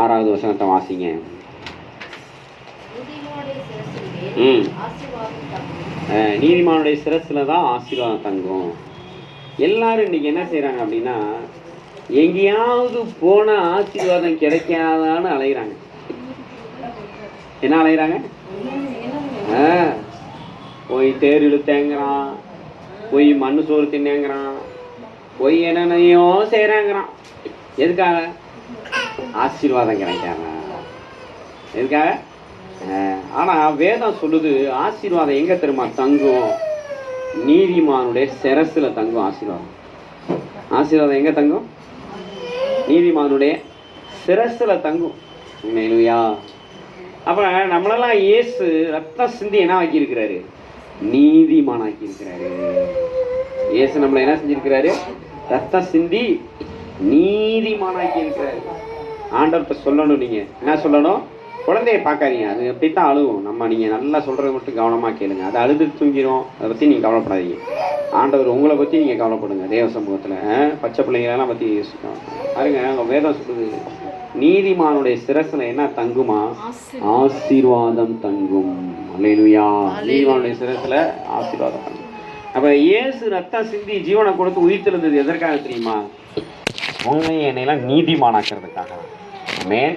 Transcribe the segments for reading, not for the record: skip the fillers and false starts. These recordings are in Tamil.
6வது வசனத்தை வாசிங்க. நீதிமானுடைய சிரஸ்ல தான் ஆசீர்வாதம் தங்கும். எல்லாரும் இன்னைக்கு என்ன செய்யறாங்க அப்படின்னா, எங்கேயாவது போன ஆசீர்வாதம் கிடைக்காதான்னு அலைகிறாங்க. என்ன அலைகிறாங்க? போய் தேர் இழுத்தேங்கிறான், போய் மண்ணு சோறு தின்னேங்கிறான், போய் என்னென்னையோ செய்யறாங்கிறான். எதுக்காக? ஆசீர்வாதம் கிடைக்காத. எதுக்காக? ஆனா வேதம் சொல்லுது ஆசீர்வாதம் எங்க தெரியுமா தங்கும்? நீதிமானுடைய சிரசுல தங்கும் ஆசீர்வாதம். ஆசீர்வாதம் எங்க தங்கும்? நீதிமானுடைய சிரசுல தங்கும். இல்லையா? அப்ப நம்மளெல்லாம் இயேசு ரத்தம் சிந்தி என்ன ஆக்கியிருக்கிறாரு? நீதிமான் ஆக்கியிருக்கிறாரு. இயேசு நம்மளை என்ன செஞ்சிருக்கிறாரு? ரத்தம் சிந்தி நீதிமான் ஆக்கியிருக்கிறாரு. ஆண்டவர்கிட்ட சொல்லணும். நீங்க என்ன சொல்லணும்? குழந்தைய பார்க்காதீங்க, அது எப்படித்தான் அழுவும். நீங்க நல்லா சொல்றது மட்டும் கவனமா கேளுங்க. அது அழுது தூங்கிடும், அதை பத்தி நீங்க கவலைப்படாதீங்க. ஆண்டவர் உங்களை பத்தி நீங்க கவலைப்படுங்க. தேவ சமூகத்துல பச்சை பிள்ளைங்களெல்லாம் பத்தி பாருங்க. அவங்க வேதம் சொல்லுது நீதிமானுடைய சிரசுல என்ன தங்குமா? ஆசீர்வாதம் தங்கும். அல்லேலூயா. நீதிமானுடைய சிரசுல ஆசீர்வாதம் தங்கும். அப்ப இயேசு ரத்தம் சிந்தி ஜீவனை கொடுத்து உயிர்த்தெழுந்தது எதற்காக தெரியுமா? உண்மையை என்னையெல்லாம் நீதிமானாக்கிறதுக்காக. ஆமென்.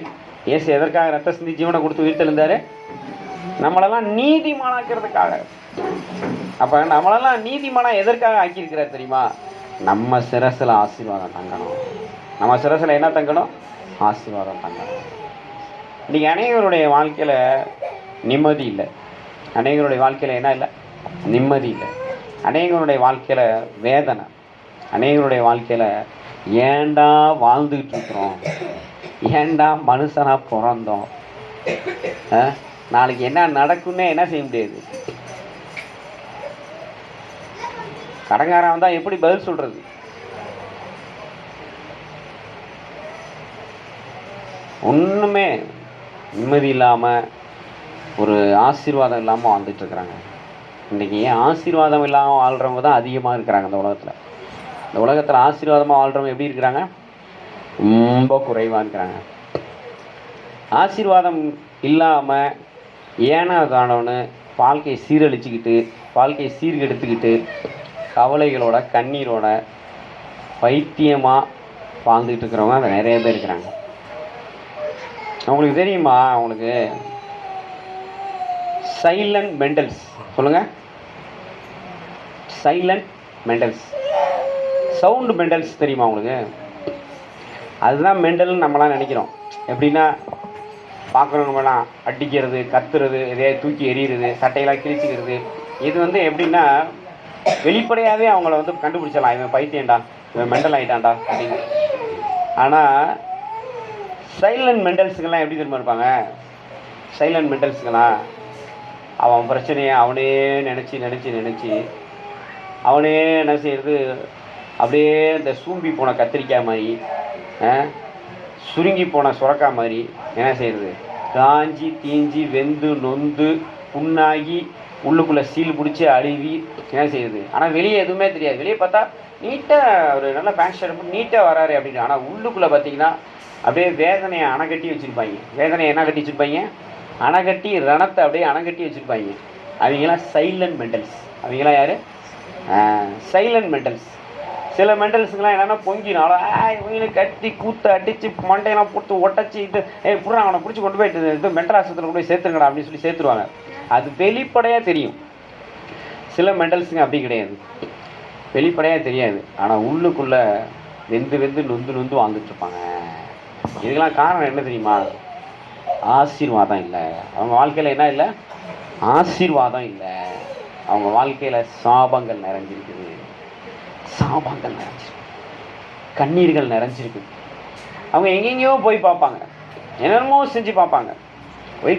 இயேசு எதற்காக ரத்த சிந்தி ஜீவனை கொடுத்து உயிர்த்தெழுந்தாரு? நம்மளெல்லாம் நீதிமானாக்கிறதுக்காக. அப்ப நம்மளெல்லாம் நீதிமானா எதற்காக ஆக்கியிருக்கிறார் தெரியுமா? நம்ம சிரசுல ஆசீர்வாதம் தங்கணும். நம்ம சிரசுல என்ன தங்கணும்? ஆசீர்வாதம் தங்கணும். இன்னைக்கு அநேகருடைய வாழ்க்கையில நிம்மதி இல்லை. அநேகருடைய வாழ்க்கையில என்ன இல்லை? நிம்மதி இல்லை. அநேகருடைய வாழ்க்கையில வேதனை. அநேகருடைய வாழ்க்கையில ஏண்டா வாழ்ந்துகிட்டு இருக்கிறோம், ஏண்டா மனுஷனா பிறந்தோம், நாளைக்கு என்ன நடக்கும்னே என்ன செய்ய முடியாது. கடங்காரன் வந்தா எப்படி பதில் சொல்றது? ஒண்ணுமே நிம்மதி இல்லாம ஒரு ஆசீர்வாதம் இல்லாம வாழ்ந்துட்டு இருக்கிறாங்க. இன்னைக்கு ஆசீர்வாதம் இல்லாமல் வாழ்றவங்க தான் அதிகமாக இருக்கிறாங்க இந்த உலகத்துல. இந்த உலகத்துல ஆசீர்வாதமா வாழ்றவங்க எப்படி இருக்கிறாங்க? ரொம்ப குறைவா இருக்கிறாங்க. ஆசீர்வாதம் இல்லாம ஏனா தானோன்னு வாழ்க்கையை சீரழிச்சுக்கிட்டு, வாழ்க்கையை சீர்கெடுத்துக்கிட்டு, கவலைகளோட கண்ணீரோட பைத்தியமா வாழ்ந்துட்டு இருக்கிறவங்க அங்கே நிறைய பேர் இருக்கிறாங்க. அவங்களுக்கு தெரியுமா? அவங்களுக்கு சைலண்ட் மெண்டல்ஸ். சொல்லுங்க. Silent Mendel's. சவுண்ட் மெண்டல்ஸ் தெரியுமா உங்களுக்கு? அதுதான் மெண்டல்னு நம்மளாம் நினைக்கிறோம். எப்படின்னா பார்க்குறவங்களாம் அடிக்கிறது, கத்துறது, எதையா தூக்கி எறிகிறது, சட்டையெல்லாம் கிழிச்சிக்கிறது. இது எப்படின்னா வெளிப்படையாகவே அவங்கள கண்டுபிடிச்சலாம், இவன் பைத்தியண்டா, இவன் மெண்டல் ஆகிட்டான்டா அப்படின்னு. ஆனால் சைலண்ட் மெண்டல்ஸுக்கெல்லாம் எப்படி தெரியுமா இருப்பாங்க? சைலண்ட் மெண்டல்ஸுக்கெல்லாம் அவன் பிரச்சனையை அவனே நினச்சி அவனே என்ன செய்கிறது, அப்படியே இந்த சூம்பி போன கத்திரிக்காய் மாதிரி, சுருங்கி போன சுரக்காய் மாதிரி என்ன செய்கிறது, காஞ்சி தீஞ்சி வெந்து நொந்து புண்ணாகி உள்ளுக்குள்ளே சீல் பிடிச்சி அழுவி என்ன செய்யுது. ஆனால் வெளியே எதுவுமே தெரியாது. வெளியே பார்த்தா நீட்டாக ஒரு நல்ல பேண்ட் ஷர்ட் போட்டு நீட்டாக வராரு அப்படின்னு. ஆனால் உள்ளுக்குள்ளே பார்த்தீங்கன்னா அப்படியே வேதனையை அணைக்கட்டி வச்சுருப்பாங்க. வேதனையை என்ன கட்டி வச்சுருப்பாங்க? அணைக்கட்டி ரணத்தை அப்படியே அணைக்கட்டி வச்சுருப்பாங்க. அவங்களாம் சைலண்ட் மெண்டல்ஸ். அவங்களாம் யார்? Silent Mendel's. சில மெண்டல்ஸுங்கெலாம் என்னென்னா பொங்கினாலும் இவங்களை கட்டி கூத்து அடித்து மண்டையெல்லாம் போட்டு ஒட்டச்சிட்டு புறா அவனை பிடிச்சி கொண்டு போயிட்டு மென்டல் ஆஸ்பத்திரியில் கொண்டு போய் சேர்த்துருங்கடா அப்படின்னு சொல்லி சேர்த்துருவாங்க. அது வெளிப்படையாக தெரியும். சில மெண்டல்ஸுங்க அப்படி கிடையாது, வெளிப்படையாக தெரியாது. ஆனால் உள்ளுக்குள்ளே வெந்து நொந்து வாழ்ந்துட்டுருப்பாங்க. இதுக்கெல்லாம் காரணம் என்ன தெரியுமா? ஆசீர்வாதம் இல்லை. அவங்க வாழ்க்கையில் என்ன இல்லை? ஆசீர்வாதம் இல்லை. அவங்க வாழ்க்கையில் சாபங்கள் நிறைஞ்சிருக்குது. சாபங்கள் நிறைஞ்சிருக்கு, கண்ணீர்கள் நிறைஞ்சிருக்கு. அவங்க எங்கெங்கேயோ போய் பார்ப்பாங்க, என்னென்னமோ செஞ்சு பார்ப்பாங்க,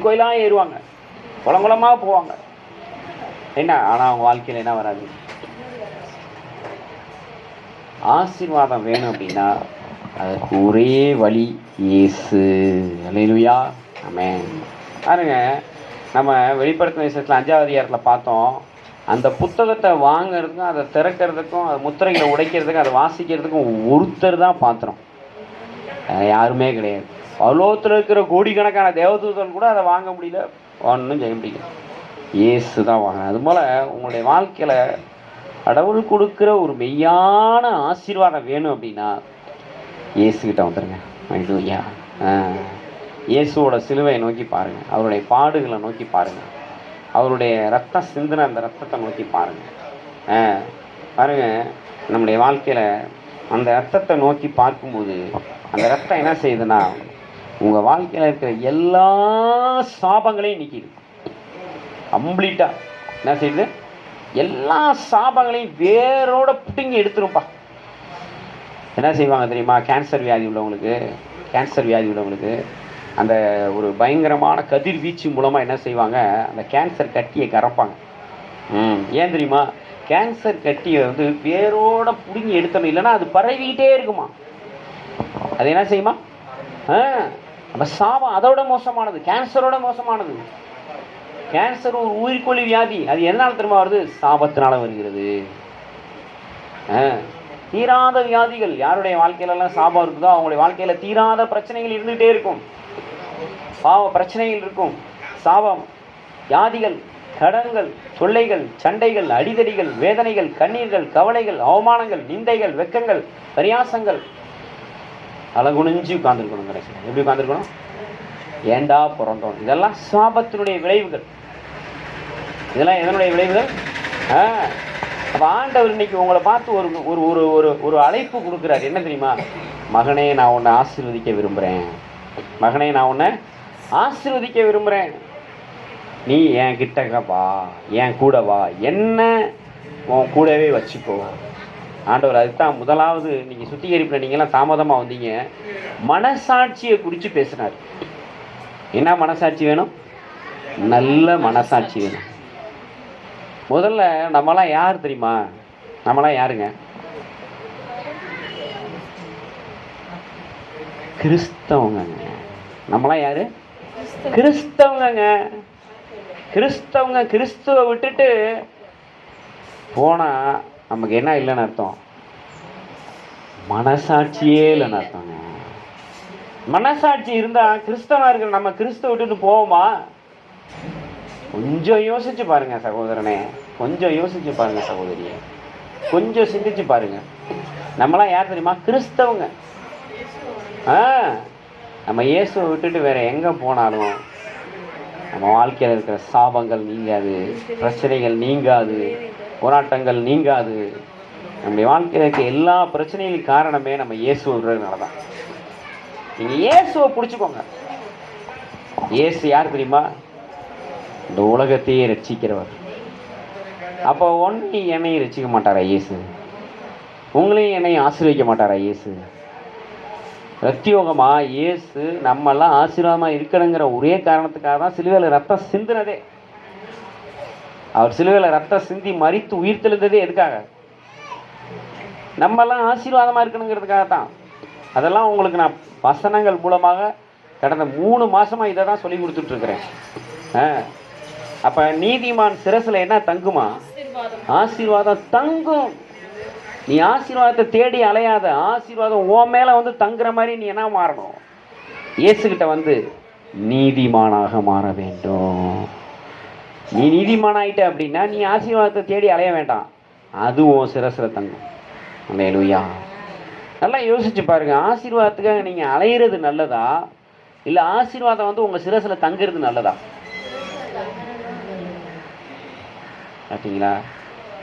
கோயிலாக ஏறுவாங்க, குளங்குளமாக போவாங்க, என்ன. ஆனால் அவங்க வாழ்க்கையில் என்ன வராது? ஆசீர்வாதம் வேணும் அப்படின்னா அதுக்கு ஒரே வழி இயேசு. அல்லேலூயா. ஆமென். பாருங்க, நம்ம வெளிப்படுத்தின விசேஷத்தில் 5வது அதிகாரத்தில் பார்த்தோம். அந்த புத்தகத்தை வாங்கிறதுக்கும் அதை திறக்கிறதுக்கும் அதை முத்திரைகளை உடைக்கிறதுக்கும் அதை வாசிக்கிறதுக்கும் ஒருத்தர் தான் பாத்திரம், யாருமே கிடையாது. பரலோகத்தில் இருக்கிற கோடிக்கணக்கான தேவதூதர்கள் கூட அதை வாங்க முடியல, ஒன்றும் செய்ய முடியல. இயேசு தான் வாங்கினார். அதுபோல் உங்களுடைய வாழ்க்கையில் கடவுள் கொடுக்குற ஒரு மெய்யான ஆசீர்வாதம் வேணும் அப்படின்னா இயேசுக்கிட்ட வந்துடுங்க. ஐயா, இயேசுவோட சிலுவையை நோக்கி பாருங்கள், அவருடைய பாடுகளை நோக்கி பாருங்கள், அவருடைய ரத்தம் சிந்தின அந்த ரத்தத்தை நோக்கி பாருங்கள். பாருங்கள், நம்முடைய வாழ்க்கையில் அந்த ரத்தத்தை நோக்கி பார்க்கும்போது அந்த ரத்தம் என்ன செய்யுதுன்னா உங்கள் வாழ்க்கையில் இருக்கிற எல்லா சாபங்களையும் நீக்கிது. கம்ப்ளீட்டாக என்ன செய்யுது? எல்லா சாபங்களையும் வேரோட பிடுங்கி எடுத்துருப்பா. என்ன செய்வாங்க தெரியுமா? கேன்சர் வியாதி உள்ளவங்களுக்கு அந்த ஒரு பயங்கரமான கதிர்வீச்சு மூலமாக என்ன செய்வாங்க? அந்த கேன்சர் கட்டியை கறப்பாங்க. ஏன் தெரியுமா? கேன்சர் கட்டியை வந்து வேரோட பிடுங்கி எடுத்தணும், இல்லைன்னா அது பரவிக்கிட்டே இருக்குமா. அது என்ன செய்யுமா? நம்ம சாபம் அதோட மோசமானது, கேன்சரோட மோசமானது. கேன்சர் ஒரு உயிர்கொல்லி வியாதி. அது எதனால தெரியுமா வருது? சாபத்தினால வருகிறது. தீராத வியாதிகள் யாருடைய வாழ்க்கையிலலாம் சாபம் இருக்குதோ அவங்களுடைய வாழ்க்கையில் தீராத பிரச்சனைகள் இருந்துகிட்டே இருக்கும். பாவ பிரச்சனைகள் இருக்கும், சாபம், வியாதிகள், கடன்கள், தொல்லைகள், சண்டைகள், அடிதடிகள், வேதனைகள், கண்ணீர்கள், கவலைகள், அவமானங்கள், நிந்தைகள், வெக்கங்கள், பரியாசங்கள். அழகுணிஞ்சு உட்கார்ந்துருக்கணும். கடைசியில் எப்படி உட்கார்ந்துருக்கணும்? ஏண்டா பிறந்தோம். இதெல்லாம் சாபத்தினுடைய விளைவுகள். இதெல்லாம் எதனுடைய விளைவுகள்? அப்போ ஆண்டவர் இன்னைக்கு உங்களை பார்த்து ஒரு ஒரு ஒரு ஒரு அழைப்பு கொடுக்குறாரு. என்ன தெரியுமா? மகனே, நான் உன்னை ஆசீர்வதிக்க விரும்புகிறேன். மகனே, நான் உன்னை ஆசீர்வதிக்க விரும்புகிறேன். நீ என் கிட்டக்க வா, என் கூட வா, என்ன உன் கூடவே வச்சுக்கோ. ஆண்டவர் அதுதான் முதலாவது. நீங்கள் சுத்திகரிப்பில் நீங்கள்லாம் தாமதமாக வந்தீங்க. மனசாட்சியை குறித்து பேசினார். என்ன மனசாட்சி வேணும்? நல்ல மனசாட்சி வேணும். முதல்ல நம்மளாம் யார் தெரியுமா? நம்மளாம் யாருங்க? கிறிஸ்தவங்க. நம்மளாம் யாரு? கிறிஸ்தவங்க. கிறிஸ்தவங்க கிறிஸ்துவை விட்டுட்டு போனால் நமக்கு என்ன இல்லைன்னு அர்த்தம்? மனசாட்சியே இல்லைன்னு அர்த்தங்க. மனசாட்சி இருந்தால் கிறிஸ்தவனாக இருக்கிற நம்ம கிறிஸ்துவ விட்டுட்டு போவோமா? கொஞ்சம் யோசிச்சு பாருங்க சகோதரனே, கொஞ்சம் யோசிச்சு பாருங்க சகோதரியே, கொஞ்சம் சிந்திச்சு பாருங்க. நம்மளாம் யார் தெரியுமா? கிறிஸ்தவங்க. நம்ம இயேசுவை விட்டுட்டு வேற எங்கே போனாலும் நம்ம வாழ்க்கையில் இருக்கிற சாபங்கள் நீங்காது, பிரச்சனைகள் நீங்காது, போராட்டங்கள் நீங்காது. நம்முடைய வாழ்க்கையில் இருக்க எல்லா பிரச்சனைகளுக்கும் காரணமே நம்ம இயேசுன்றதுனால தான். நீங்கள் இயேசுவை பிடிச்சிக்கோங்க. இயேசு யார் தெரியுமா? இந்த உலகத்தையே ரட்சிக்கிறவர். அப்போ ஒன்றை என்னையும் ரட்சிக்க மாட்டாரா இயேசு? உங்களையும் என்னையும் ஆசீர்வதிக்க மாட்டாரா இயேசு? ரத்தியோகமா இயேசு நம்மெல்லாம் ஆசீர்வாதமாக இருக்கணுங்கிற ஒரே காரணத்துக்காக தான் சிலுவையில் ரத்தம் சிந்தினதே. அவர் சிலுவையில் ரத்தம் சிந்தி மரித்து உயிர் தெழுந்ததே எதுக்காக? நம்மெல்லாம் ஆசீர்வாதமாக இருக்கணுங்கிறதுக்காக தான். அதெல்லாம் உங்களுக்கு நான் வசனங்கள் மூலமாக கடந்த 3 மாதமாக இதை தான் சொல்லி கொடுத்துட்ருக்குறேன். அப்போ நீதிமான் சிரசில் என்ன தங்குமா? ஆசீர்வாதம் தங்கும். நீ ஆசீர்வாதத்தை தேடி அலையாத. ஆசீர்வாதம் உன் மேலே வந்து தங்குற மாதிரி நீ என்ன மாறணும்? இயேசுகிட்ட வந்து நீதிமானாக மாற வேண்டும். நீ நீதிமானாயிட்ட அப்படின்னா நீ ஆசீர்வாதத்தை தேடி அலைய வேண்டாம், அது உன் சிரசில் தங்கும். அல்லேலூயா. நல்லா யோசிச்சு பாருங்க. ஆசீர்வாதத்துக்காக நீங்கள் அலையிறது நல்லதா, இல்லை ஆசீர்வாதம் வந்து உங்கள் சிரசில் தங்குறது நல்லதா? பார்த்தீங்களா?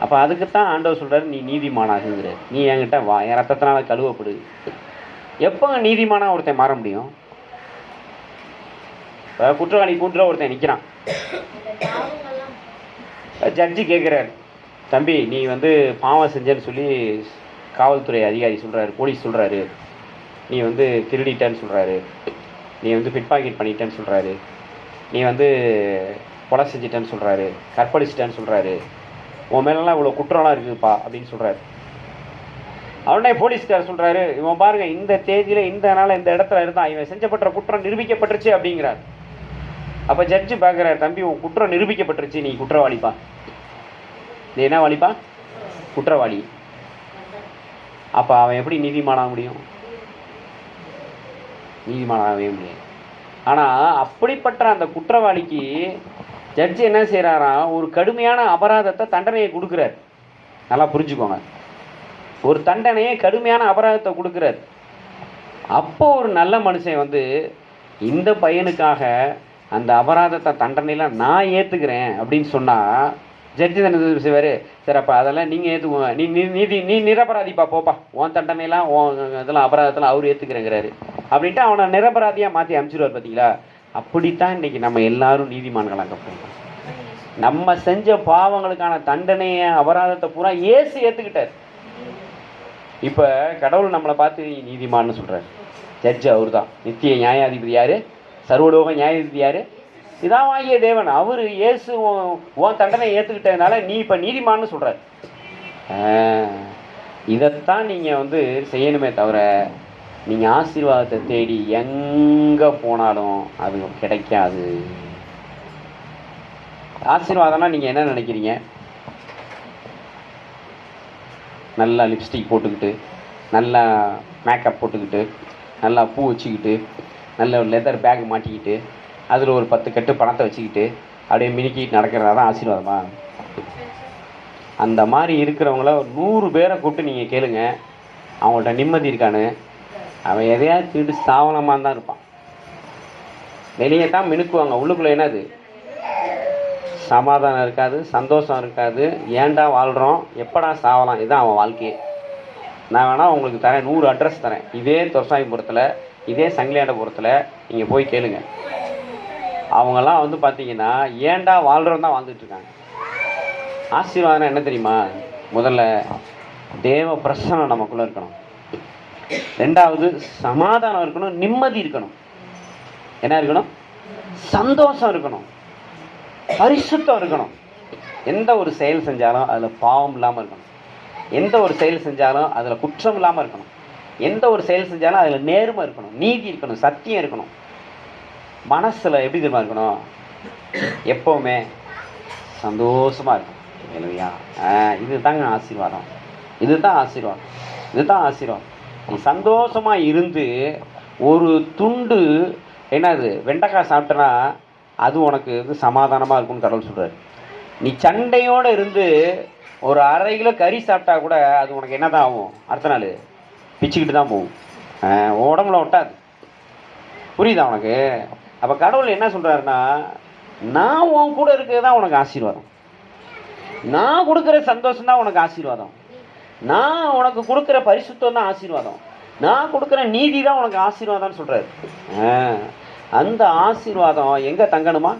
அப்போ அதுக்குத்தான் ஆண்டவர் சொல்கிறார், நீ நீதிமானாகுங்கிற. நீ என்கிட்ட வா, என் ரத்தத்தினால கழுவப்படு. எப்போங்க நீதிமானா ஒருத்தன் மாற முடியும்? இப்போ குற்றவாளி கூட்டில் ஒருத்தன் நிற்கிறான். ஜட்ஜி கேட்குறாரு, தம்பி நீ வந்து பாவம் செஞ்சேன்னு சொல்லி காவல்துறை அதிகாரி சொல்கிறாரு, போலீஸ் சொல்கிறாரு, நீ வந்து திருடிட்டேன்னு சொல்கிறாரு, நீ வந்து பிட் பாக்கெட் பண்ணிட்டேன்னு சொல்கிறாரு, நீ வந்து கொலை செஞ்சிட்டேன்னு சொல்கிறாரு, கற்பழிச்சிட்டேன்னு சொல்கிறாரு, உன் மேலெல்லாம் இவ்வளோ குற்றம்லாம் இருக்குதுப்பா அப்படின்னு சொல்கிறாரு. அவனே போலீஸ்கார் சொல்கிறாரு, இவன் பாருங்கள் இந்த தேதியில் இந்த நாள் இந்த இடத்துல இருந்தான், இவன் செஞ்சப்பட்ட குற்றம் நிரூபிக்கப்பட்டுருச்சு அப்படிங்கிறார். அப்போ ஜட்ஜு பார்க்குறாரு, தம்பி உன் குற்றம் நிரூபிக்கப்பட்டுருச்சு, நீ குற்றவாளிப்பா. நீ என்ன வாளிப்பா? குற்றவாளி. அப்போ அவன் எப்படி நீதிமானாக முடியும்? நீதிமானாகவே முடியாது. ஆனால் அப்படிப்பட்ட அந்த குற்றவாளிக்கு ஜட்ஜி என்ன செய்கிறாராம், ஒரு கடுமையான அபராதத்தை தண்டனையை கொடுக்குறார். நல்லா புரிஞ்சுக்கோங்க, ஒரு தண்டனையை கடுமையான அபராதத்தை கொடுக்குறார். அப்போ ஒரு நல்ல மனுஷன் வந்து இந்த பையனுக்காக அந்த அபராதத்தை தண்டனையில் நான் ஏற்றுக்கிறேன் அப்படின்னு சொன்னால் ஜட்ஜி தானே செய்வார். சரி, அப்போ அதெல்லாம் நீங்கள் ஏற்றுக்குவோங்க, நீ நிரபராதிப்பா, போப்பா, உன் தண்டனைலாம் இதெல்லாம் அபராதத்தெல்லாம் அவர் ஏற்றுக்கிறேங்கிறாரு அப்படின்ட்டு அவனை நிரபராதியாக மாற்றி அனுப்பிச்சிடுவார். பார்த்தீங்களா, அப்படித்தான் இன்றைக்கி நம்ம எல்லாரும் நீதிமான்களாக போகிறோம். நம்ம செஞ்ச பாவங்களுக்கான தண்டனையை அபராதத்தை பூரா ஏசு ஏற்றுக்கிட்டார். இப்போ கடவுள் நம்மளை பார்த்து நீதிமான்னு சொல்கிறார். ஜட்ஜு அவர் தான். நித்திய நியாயாதிபதி யார்? சர்வலோக நியாயாதிபதி யார்? இதான் வாங்கிய தேவன். அவர் இயேசு உன் தண்டனை ஏற்றுக்கிட்டதுனால நீ இப்போ நீதிமான்னு சொல்கிறார். இதைத்தான் நீங்கள் வந்து செய்யணுமே தவிர நீங்கள் ஆசீர்வாதத்தை தேடி எங்கே போனாலும் அது கிடைக்காது. ஆசீர்வாதம்னா நீங்கள் என்ன நினைக்கிறீங்க? நல்லா லிப்ஸ்டிக் போட்டுக்கிட்டு, நல்லா மேக்கப் போட்டுக்கிட்டு, நல்லா பூ வச்சுக்கிட்டு, நல்ல ஒரு லெதர் பேக் மாட்டிக்கிட்டு, அதில் ஒரு 10 கட்டு பணத்தை வச்சுக்கிட்டு அப்படியே மினிக்கிட்டு நடக்கிறதா தான் ஆசீர்வாதமா? அந்த மாதிரி இருக்கிறவங்கள 100 பேரை கூப்பிட்டு நீங்கள் கேளுங்க, அவங்கள்ட்ட நிம்மதி இருக்கான்னு. அவன் எதையாவது திருட்டு சாவனமாக தான் இருப்பான். வெளியே தான் மினுக்குவாங்க, உள்ளுக்குள்ளே என்னது சமாதானம் இருக்காது, சந்தோஷம் இருக்காது. ஏன்டா வாழ்கிறோம், எப்படா சாவலாம், இதுதான் அவன் வாழ்க்கையே. நான் வேணால் உங்களுக்கு தரேன், 100 அட்ரஸ் தரேன். இதே துரசாமிபுரத்தில், இதே சங்கிலியாண்டபுரத்தில் நீங்கள் போய் கேளுங்க. அவங்கெல்லாம் வந்து பார்த்தீங்கன்னா ஏன்டா வாழ்கிறோம் தான் வாழ்ந்துட்டுருக்காங்க. ஆசீர்வாதம் என்ன தெரியுமா? முதல்ல தேவ பிரசன்னம் நமக்குள்ளே இருக்கணும். 2வது சமாதானம் இருக்கணும், நிம்மதி இருக்கணும். என்ன இருக்கணும்? சந்தோஷம் இருக்கணும், பரிசுத்தம் இருக்கணும். எந்த ஒரு செயல் செஞ்சாலும் அதில் பாவம் இல்லாமல் இருக்கணும். எந்த ஒரு செயல் செஞ்சாலும் அதில் குற்றம் இல்லாமல் இருக்கணும். எந்த ஒரு செயல் செஞ்சாலும் அதில் நேர்மை இருக்கணும், நீதி இருக்கணும், சத்தியம் இருக்கணும். மனசில் எப்படி தெரியுமா இருக்கணும்? எப்போவுமே சந்தோஷமாக இருக்கணும். இல்லையா? இது தாங்க ஆசீர்வாதம். இதுதான் ஆசீர்வாதம். இதுதான் ஆசீர்வாதம். நீ சந்தோஷமாக இருந்து ஒரு துண்டு என்னது வெண்டைக்காய் சாப்பிட்டனா அது உனக்கு வந்து சமாதானமாக இருக்கும்னு கடவுள் சொல்கிறார். நீ சண்டையோடு இருந்து ஒரு 1/2 கிலோ கறி சாப்பிட்டா கூட அது உனக்கு என்ன தான் ஆகும்? அடுத்த நாள் பிச்சுக்கிட்டு தான் போகும், உடம்புல ஒட்டாது. புரியுதா உனக்கு? அப்போ கடவுள் என்ன சொல்கிறாருன்னா, நான் உன் கூட இருக்கிறது தான் உனக்கு ஆசீர்வாதம். நான் கொடுக்குற சந்தோஷம் தான் உனக்கு ஆசீர்வாதம். நான் உனக்கு கொடுக்குற பரிசுத்தம் தான் ஆசீர்வாதம். நான் கொடுக்குற நீதி தான் உனக்கு ஆசீர்வாதம்னு சொல்கிறாரு. அந்த ஆசீர்வாதம் எங்கே தங்கணுமா?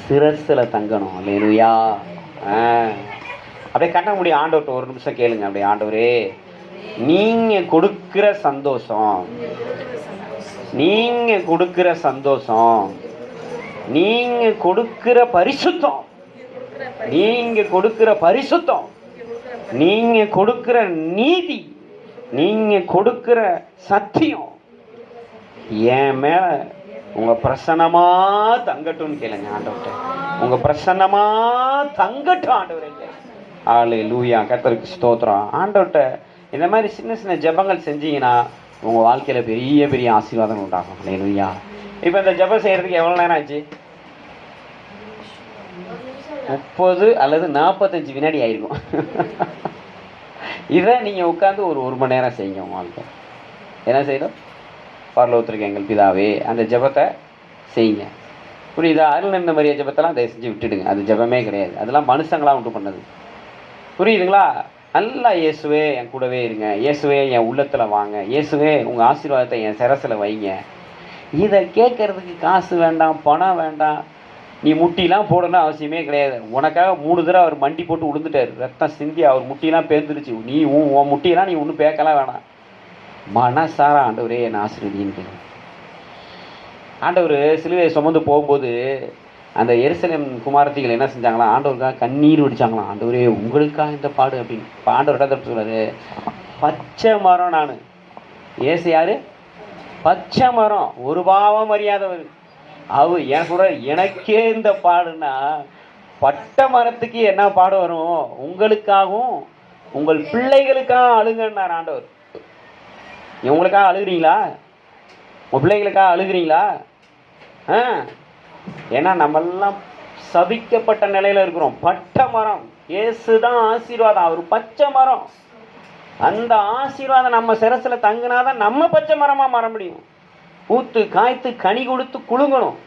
சிரசில் தங்கணும். அல்லேலூயா. அப்படியே கண்ண முடியும். ஆண்டவர்கிட்ட ஒரு நிமிஷம் கேளுங்க. அப்படியே, ஆண்டவரே, நீங்கள் கொடுக்குற சந்தோஷம், நீங்கள் கொடுக்குற சந்தோஷம், நீங்கள் கொடுக்குற பரிசுத்தம், நீங்கள் கொடுக்குற பரிசுத்தம், நீங்கள் கொடுக்குற நீதி, நீங்கள் கொடுக்குற சத்தியம் என் மேலே உங்கள் பிரசன்னமாக தங்கட்டும்னு கேளுங்க ஆண்டவர்கிட்ட. உங்கள் பிரசன்னமாக தங்கட்டும் ஆண்டவரே. அல்லேலூயா. கர்த்தருக்கு ஸ்தோத்திரம். ஆண்டவர்கிட்ட இந்த மாதிரி சின்ன சின்ன ஜெபங்கள் செஞ்சீங்கன்னா உங்கள் வாழ்க்கையில் பெரிய பெரிய ஆசீர்வாதம் உண்டாகும். அல்லேலூயா. இப்போ இந்த ஜெபம் செய்கிறதுக்கு எவ்வளோ நேரம் ஆச்சு? 30 அல்லது 45 வினாடி ஆயிருக்கும். இதை நீங்கள் உட்காந்து ஒரு மணி நேரம் செய்யுங்க. உங்கள் வாழ்க்கை என்ன செய்யணும்? பரலோகத்திற்கு எங்கள் பிதாவே அந்த ஜெபத்தை செய்யுங்க. புரியுதா? அதில் இந்த மாதிரியே ஜெபத்தெல்லாம் தயவு செஞ்சு விட்டுடுங்க. அது ஜெபமே கிடையாது. அதெல்லாம் மனுஷங்களாக உண்டு பண்ணது. புரியுதுங்களா? நல்லா இயேசுவே என் கூடவே இருங்க, இயேசுவே என் உள்ளத்தில் வாங்க, இயேசுவே உங்கள் ஆசீர்வாதத்தை என் சிரசில் வைங்க. இதை கேட்கறதுக்கு காசு வேண்டாம், பணம் வேண்டாம், நீ முட்டிலாம் போடணும் அவசியமே கிடையாது. உனக்காக 3 தடவை அவர் மண்டி போட்டு விழுந்துட்டார், ரத்தம் சிந்தி அவர் முட்டிலாம் பேர்ந்துருச்சு. நீ உன் முட்டியெல்லாம் நீ ஒன்றும் பேக்கலாம் வேணாம். மனசார ஆண்டவரே என் ஆசீர்வதின்னு. ஆண்டவர் சிலுவையை சுமந்து போகும்போது அந்த எருசலேம் குமாரத்திகள் என்ன செஞ்சாங்களாம்? ஆண்டவருக்காக கண்ணீர் வடிச்சாங்களாம். ஆண்டவரே உங்களுக்காக இந்த பாடு அப்படின்னு. இப்போ ஆண்டவர் என்ன சொல்றாரு? பச்சை மரம் நான். ஏசு யாரு? பச்சை மரம், ஒரு பாவம் அறியாதவர். அவர் ஏன் சொல்ற, எனக்கே இந்த பாடுன்னா பட்டை மரத்துக்கு என்ன பாடு வரும்? உங்களுக்காகவும் உங்கள் பிள்ளைகளுக்காக அழுங்கன்னார் ஆண்டவர். இவங்களுக்காக அழுகிறீங்களா? உங்கள் பிள்ளைகளுக்காக அழுகிறீங்களா? ஏன்னா நம்மெல்லாம் சபிக்கப்பட்ட நிலையில் இருக்கிறோம். பட்டை மரம், இயேசு தான் ஆசீர்வாதம், அவர் பச்சை மரம். அந்த ஆசீர்வாதம் நம்ம சிரசில் தங்கினாதான் நம்ம பச்சை மரமாக மாற முடியும். பூத்து காய்த்து கனி கொடுத்து குலுங்கணும்.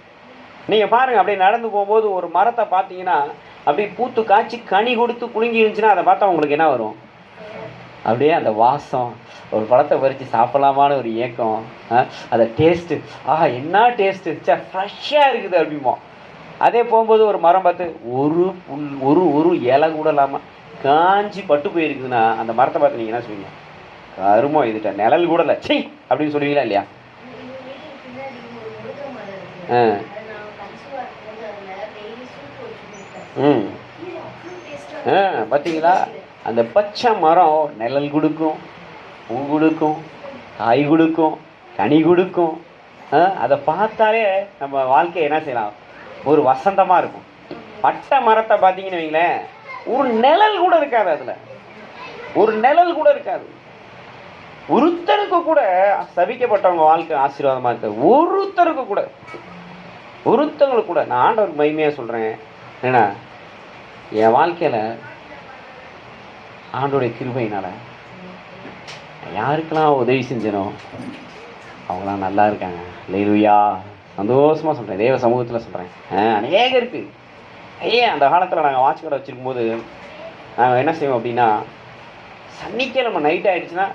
நீங்கள் பாருங்கள், அப்படியே நடந்து போகும்போது ஒரு மரத்தை பார்த்தீங்கன்னா அப்படியே பூத்து காய்ச்சி கனி கொடுத்து குலுங்கி இருந்துச்சுன்னா அதை பார்த்தா உங்களுக்கு என்ன வரும்? அப்படியே அந்த வாசம், ஒரு பழத்தை பறித்து சாப்பிடலாமான்னு ஒரு ஏக்கம், அதை டேஸ்ட்டு, என்ன டேஸ்ட்டு, ஃப்ரெஷ்ஷாக இருக்குது அப்படிமோ. அதே போகும்போது ஒரு மரம் பார்த்து ஒரு இலை கூட இல்லாமல் காஞ்சி பட்டு போயிருக்குதுன்னா அந்த மரத்தை பார்த்து நீங்கள் என்ன சொல்லுவீங்க? கருமோ, இதுட்ட நிழல் கூட இல்லை, சீ அப்படின்னு சொல்லுவீங்களா இல்லையா? பார்த்தீங்களா? அந்த பச்சை மரம் நிழல் கொடுக்கும், பூ கொடுக்கும், காய் கொடுக்கும், கனி கொடுக்கும். அதை பார்த்தாலே நம்ம வாழ்க்கையை என்ன செய்யலாம்? ஒரு வசந்தமாக இருக்கும். பட்டை மரத்தை பார்த்தீங்கன்னு வைங்களேன், ஒரு நிழல் கூட இருக்காது, அதில் ஒரு நிழல் கூட இருக்காது. ஒருத்தருக்கு கூட சபிக்கப்பட்டவங்க வாழ்க்கை ஆசீர்வாதமாக இருக்காது. ஒருத்தங்களுக்கு கூட நான் ஆண்டவருக்கு மகிமையாக சொல்கிறேன். ஏன்னா என் வாழ்க்கையில் ஆண்டோடைய கிருபையினால் யாருக்கெல்லாம் உதவி செஞ்சனோ அவங்களாம் நல்லா இருக்காங்க. அல்லேலூயா. சந்தோஷமாக சொல்கிறேன், தேவ சமூகத்தில் சொல்கிறேன். அநேகம் இருக்குது. அந்த காலத்தில் நாங்கள் வாட்ச் கடை வச்சுருக்கும்போது நாங்கள் என்ன செய்வோம் அப்படின்னா, சனிக்கிழமை நைட் ஆகிடுச்சுன்னா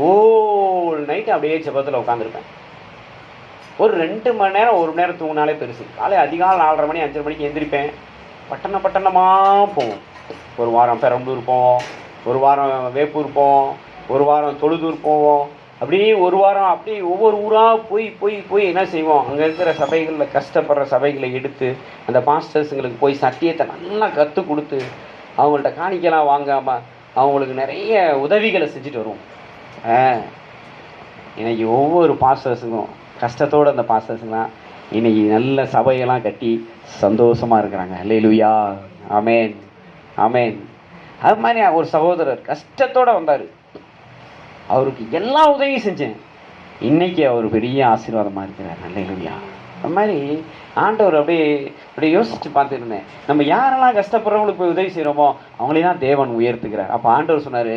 ஓல் நைட்டு அப்படியே செப்பத்தில் உட்காந்துருப்பேன். ஒரு 2 மணி நேரம் 1 மணி நேரம் தூங்கினாலே பெருசு. காலை அதிகாலை 4:30 மணி 5:30 மணிக்கு எந்திரிப்பேன். பட்டணமாக போவோம். ஒரு வாரம் பெரம்பலூர் போவோம், ஒரு வாரம் வேப்பூர் போவோம், ஒரு வாரம் தொழுதூர் போவோம். அப்படியே ஒரு வாரம் அப்படியே ஒவ்வொரு ஊராக போய் என்ன செய்வோம், அங்கே இருக்கிற சபைகளில் கஷ்டப்படுற சபைகளை எடுத்து அந்த பாஸ்டர்ஸுங்களுக்கு போய் சத்தியத்தை நல்லா கற்றுக் கொடுத்து அவங்கள்ட்ட காணிக்கலாம் வாங்காமல் அவங்களுக்கு நிறைய உதவிகளை செஞ்சுட்டு வருவோம். இன்னைக்கு ஒவ்வொரு பாஸ்டர்ஸுக்கும் கஷ்டத்தோடு அந்த பாஸ்டர்ஸுங்களாம் இன்னைக்கு நல்ல சபையெல்லாம் கட்டி சந்தோஷமாக இருக்கிறாங்க. அல்லேலூயா. ஆமேன், ஆமேன். அது மாதிரி ஒரு சகோதரர் கஷ்டத்தோடு வந்தார். அவருக்கு எல்லா உதவியும் செஞ்சேன். இன்னைக்கு அவர் பெரிய ஆசீர்வாதமாக இருக்கிறார். அல்லேலூயா. அது மாதிரி ஆண்டவர் அப்படியே யோசித்து பார்த்துருந்தேன். நம்ம யாரெல்லாம் கஷ்டப்படுறவங்களுக்கு போய் உதவி செய்கிறோமோ அவங்களே தான் தேவன் உயர்த்துக்கிறார். அப்போ ஆண்டவர் சொன்னார்,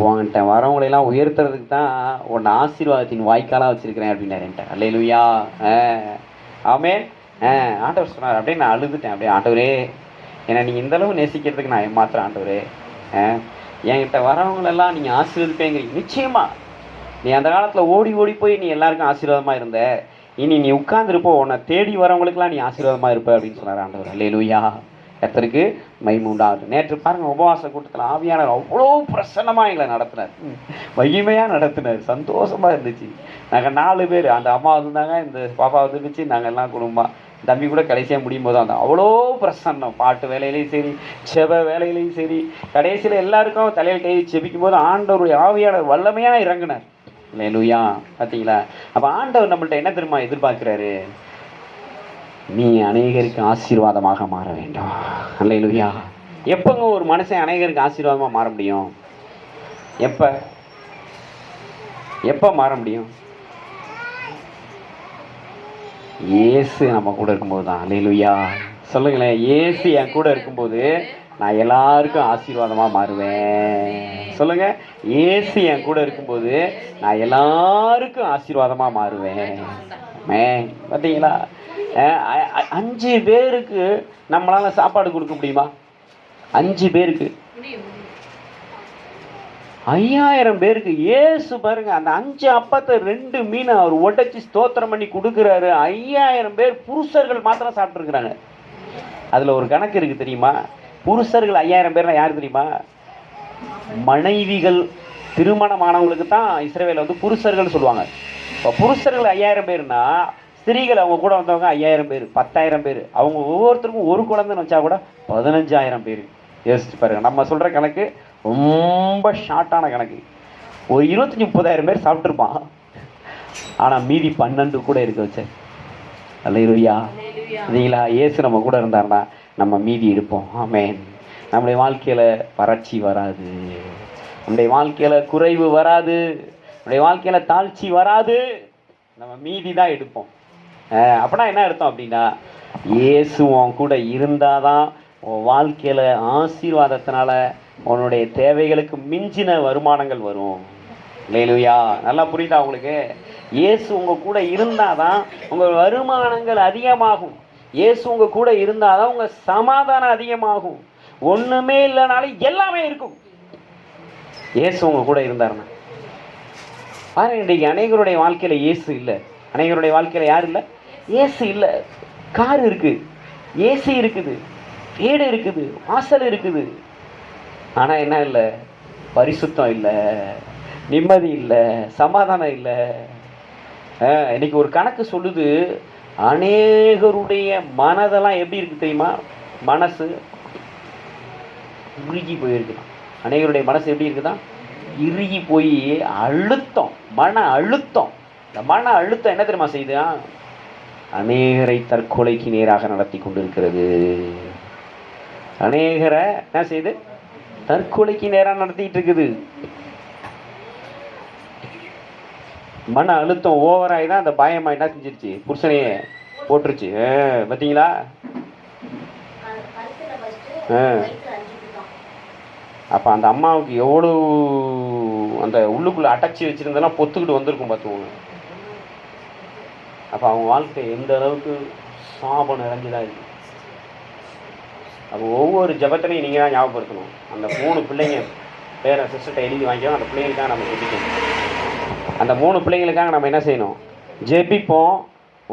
உன்கிட்ட வரவங்களையெல்லாம் உயர்த்துறதுக்கு தான் உன்னை ஆசீர்வாதத்தின் வாய்க்காலாக வச்சுருக்கிறேன் அப்படின்னாரு என்கிட்ட. அல்லேலூயா. ஆமேன். ஆண்டவர் சொன்னார். அப்படியே நான் அழுதுட்டேன். அப்படியே, ஆண்டவரே என்னை நீங்கள் இந்தளவு நேசிக்கிறதுக்கு நான் ஏமாத்துறேன் ஆண்டவரே. என்கிட்ட வரவங்களெல்லாம் நீங்கள் ஆசீர்வதிப்பேங்கிறீங்க. நிச்சயமாக நீ அந்த காலத்தில் ஓடி போய் நீ எல்லாருக்கும் ஆசீர்வாதமாக இருந்த, இனி நீ உட்கார்ந்துருப்போ, உன்னை தேடி வரவங்களுக்கெல்லாம் நீ ஆசீர்வாதமாக இருப்ப அப்படின்னு சொன்னார் ஆண்டவர். அல்லேலூயா. கர்த்தருக்கு மகிமை உண்டாகட்டும். நேற்று பாருங்கள், உபவாச கூட்டத்தில் ஆவியானவர் அவ்வளோ பிரசன்னமாக எங்களை நடத்தினார், மகிமையாக நடத்தினார். சந்தோஷமாக இருந்துச்சு. நாங்கள் 4 பேர், அந்த அம்மா இருந்தாங்க, இந்த பாப்பா வந்துருந்துச்சு, நாங்கள் எல்லாம் குடும்பமாக, தம்பி கூட கடைசியாக முடியும் போது அந்த அவ்வளோ பிரசன்னம். பாட்டு வேலையிலையும் சரி, செப வேலையிலையும் சரி, கடைசியில் எல்லாருக்கும் தலையில் கை செபிக்கும் போது ஆண்டவருடைய ஆவியானவர் வல்லமையாக இறங்கினார். அல்லேலூயா. பார்த்தீங்களா? அப்போ ஆண்டவர் நம்மள்ட்ட என்ன தெரியுமா எதிர்பார்க்குறாரு? நீ அநேகருக்கு ஆசீர்வாதமாக மாற வேண்டும். அல்லேலூயா. எப்போங்க ஒரு மனுஷன் அநேகருக்கு ஆசீர்வாதமாக மாற முடியும்? எப்போ மாற முடியும்? இயேசு நம்ம கூட இருக்கும்போது தான். அல்லேலூயா. சொல்லுங்களேன், இயேசு என் கூட இருக்கும்போது நான் எல்லாருக்கும் ஆசீர்வாதமாக மாறுவேன். சொல்லுங்க, இயேசு என் கூட இருக்கும்போது நான் எல்லாருக்கும் ஆசீர்வாதமாக மாறுவேன். பார்த்தீங்களா? 5 பேருக்கு நம்மளால சாப்பாடு கொடுக்க முடியுமா? 5 பேருக்கு, 5000 பேருக்கு. இயேசு பாருங்க, அந்த 5 அப்பத்தை 2 மீன் அவர் உடைச்சி ஸ்தோத்திரம் பண்ணி கொடுக்குறாரு. 5000 பேர் புருஷர்கள் மாத்திரம் சாப்பிட்டுருக்குறாங்க. அதில் ஒரு கணக்கு இருக்குது தெரியுமா? புருஷர்கள் 5000 பேர்னா யார் தெரியுமா? மனைவிகள், திருமணமானவங்களுக்கு தான் இஸ்ரவேல் வந்து புருஷர்கள் சொல்லுவாங்க. இப்போ புருஷர்கள் 5000 பேர்னா ஸ்திரீகள் அவங்க கூட வந்தவங்க 5000 பேர், 10000 பேர். அவங்க ஒவ்வொருத்தருக்கும் ஒரு குழந்தைன்னு வச்சா கூட 15000 பேர். யோசிச்சு பாருங்க. நம்ம சொல்கிற கணக்கு ரொம்ப ஷார்ட்டான கணக்கு. ஒரு 25-30,000 பேர் சாப்பிட்ருப்பான், ஆனால் மீதி 12 கூட இருக்க வச்சேன். அல்லேலூயா. இல்லைங்களா? இயேசு நம்ம கூட இருந்தாருன்னா நம்ம மீதி எடுப்போம். ஆமென். நம்முடைய வாழ்க்கையில் வறட்சி வராது, நம்முடைய வாழ்க்கையில் குறைவு வராது, நம்முடைய வாழ்க்கையில் தாழ்ச்சி வராது. நம்ம மீதி தான் எடுப்போம். அப்படின்னா என்ன அர்த்தம் அப்படின்னா, இயேசு உன் கூட இருந்தாதான் உன் வாழ்க்கையில் ஆசீர்வாதத்தினால உன்னுடைய தேவைகளுக்கு மிஞ்சின வருமானங்கள் வரும். அல்லேலூயா. நல்லா புரியுதா உங்களுக்கு? இயேசு உங்கள் கூட இருந்தால் தான் உங்கள் வருமானங்கள் அதிகமாகும். இயேசு உங்கள் கூட இருந்தால் தான் உங்கள் சமாதானம் அதிகமாகும். ஒன்றுமே இல்லைனாலும் எல்லாமே இருக்கும். இயேசு உங்கள் கூட இருந்தாருன்னா பாருங்க, இன்றைக்கு அநேகருடைய வாழ்க்கையில் இயேசு இல்லை. அநேகருடைய வாழ்க்கையில் யார் இல்லை? இயேசு இல்லை. கார் இருக்குது, ஏசி இருக்குது, வீடு இருக்குது, வாசல் இருக்குது, ஆனால் என்ன இல்லை? பரிசுத்தம் இல்லை, நிம்மதி இல்லை, சமாதானம் இல்லை. இன்னைக்கு ஒரு கணக்கு சொல்லுது, அநேகருடைய மனதெல்லாம் எப்படி இருக்குது தெரியுமா? மனசு இறுகி போயிருக்குதான். அநேகருடைய மனசு எப்படி இருக்குதான்? இறுகி போய் அழுத்தம், மன அழுத்தம். இந்த மன அழுத்தம் என்ன தெரியுமா செய்யுது? அநேகரை தற்கொலைக்கு நேராக நடத்தி கொண்டிருக்கிறது. அநேகரை என்ன செய்யுது? தற்கொலைக்கு நேராக நடத்திட்டு இருக்குது. மன அழுத்தம் ஓவராகி தான் அந்த பயமா என்ன செஞ்சிருச்சு? புருஷனையே போட்டுருச்சு. பார்த்தீங்களா? அப்போ அந்த அம்மாவுக்கு எவ்வளோ அந்த உள்ளுக்குள்ளே அடைச்சி வச்சுருந்தெல்லாம் பொத்துக்கிட்டு வந்திருக்கும் பார்த்துக்கோங்க. அப்போ அவங்க வாழ்க்கை எந்த அளவுக்கு சாபம் நிறைஞ்சுதான் இருக்குது. அப்போ ஒவ்வொரு ஜபத்திலையும் நீங்கள் தான் ஞாபகப்படுத்தணும். அந்த 3 பிள்ளைங்க பேரை சிஸ்டர்கிட்ட எழுதி வாங்கிக்கணும். அந்த பிள்ளைங்களுக்காக நம்ம ஜெபிக்கணும். அந்த 3 பிள்ளைங்களுக்காக நம்ம என்ன செய்யணும்? ஜெபிப்போம்.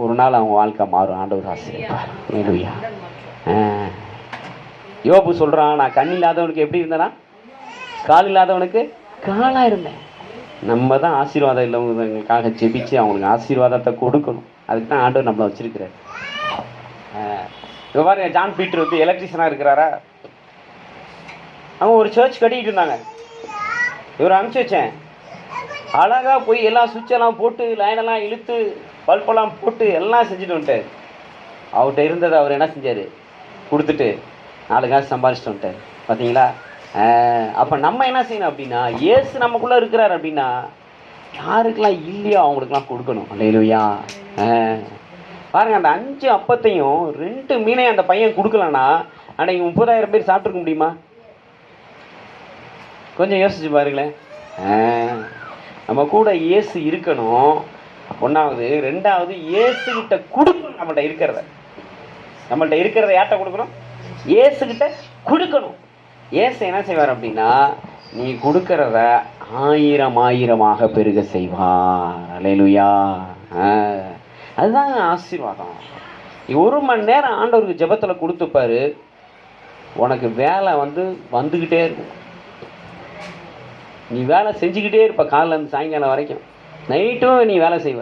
ஒரு நாள் அவங்க வாழ்க்கை மாறும். ஆண்டவர் ஆசீர்வதிப்பார். ஹல்லேலூயா. யோபு சொல்கிறான், நான் கண் இல்லாதவனுக்கு எப்படி இருந்தேன்னா கால் இல்லாதவனுக்கு காலாக இருந்தேன். நம்ம தான் ஆசீர்வாதம் இல்லைவங்களுக்காக ஜெபிச்சு அவங்களுக்கு ஆசீர்வாதத்தை கொடுக்கணும். அதுக்கு தான் ஆண்டவர் நம்மளை வச்சிருக்கிறார். இப்போ பாருங்க, ஜான் பீட்டர் வந்து எலக்ட்ரிஷனாக இருக்கிறாரா? அவங்க ஒரு சர்ச் கட்டிக்கிட்டு இருந்தாங்க. இவர் அனுப்பிச்சி வச்சேன். அழகாக போய் எல்லா சுவிட்செல்லாம் போட்டு லைனெல்லாம் இழுத்து பல்பெல்லாம் போட்டு எல்லாம் செஞ்சுட்டு வந்துட்டார். அவர்கிட்ட இருந்ததை அவர் என்ன செஞ்சார்? கொடுத்துட்டு 4 காசு சம்பாதிச்சுட்டு வந்துட்டார். பார்த்தீங்களா? அப்போ நம்ம என்ன செய்யணும் அப்படின்னா, இயேசு நமக்குள்ளே இருக்கிறார் அப்படின்னா யாருக்கெல்லாம் இல்லையோ அவங்களுக்கெல்லாம் கொடுக்கணும். அல்லேலூயா. பாருங்கள், அந்த 5 அப்பத்தையும் 2 மீனையும் அந்த பையன் கொடுக்கலன்னா அன்றைக்கி 30,000 பேர் சாப்பிட்ருக்க முடியுமா? கொஞ்சம் யோசிச்சு பாருங்களேன். நம்ம கூட இயேசு இருக்கணும், 1வது. 2வது, இயேசுகிட்ட கொடுக்கணும். நம்மள்கிட்ட இருக்கிறத யார்கிட்ட கொடுக்கணும்? இயேசுகிட்ட கொடுக்கணும். இயேசு என்ன செய்வார் அப்படின்னா, நீ கொடுக்கறத 1000 பெருக செய்வார். அல்லேலூயா. அதுதான் ஆசீர்வாதம். 1 மணி நேரம் ஆண்டவருக்கு ஜெபத்தில் கொடுத்துப்பாரு, உனக்கு வேலை வந்துக்கிட்டே இருக்கும். நீ வேலை செஞ்சுக்கிட்டே இருப்ப, காலையிலேருந்து சாயங்காலம் வரைக்கும். நைட்டும் நீ வேலை செய்வ.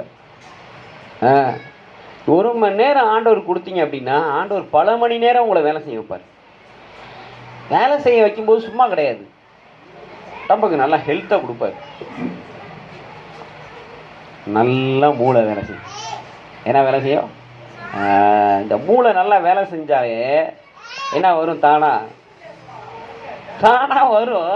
1 மணி நேரம் ஆண்டவர் கொடுத்தீங்க அப்படின்னா ஆண்டவர் பல மணி நேரம் உங்களை வேலை செய்ய வைப்பார். வேலை செய்ய வைக்கும்போது சும்மா கிடையாது, உடம்புக்கு நல்லா ஹெல்த்தை கொடுப்பார். நல்லா மூளை வேலை செய்யும். என்ன வேலை செய்யும்? இந்த மூளை நல்லா வேலை செஞ்சாலே என்ன வரும்? தானா வரும்.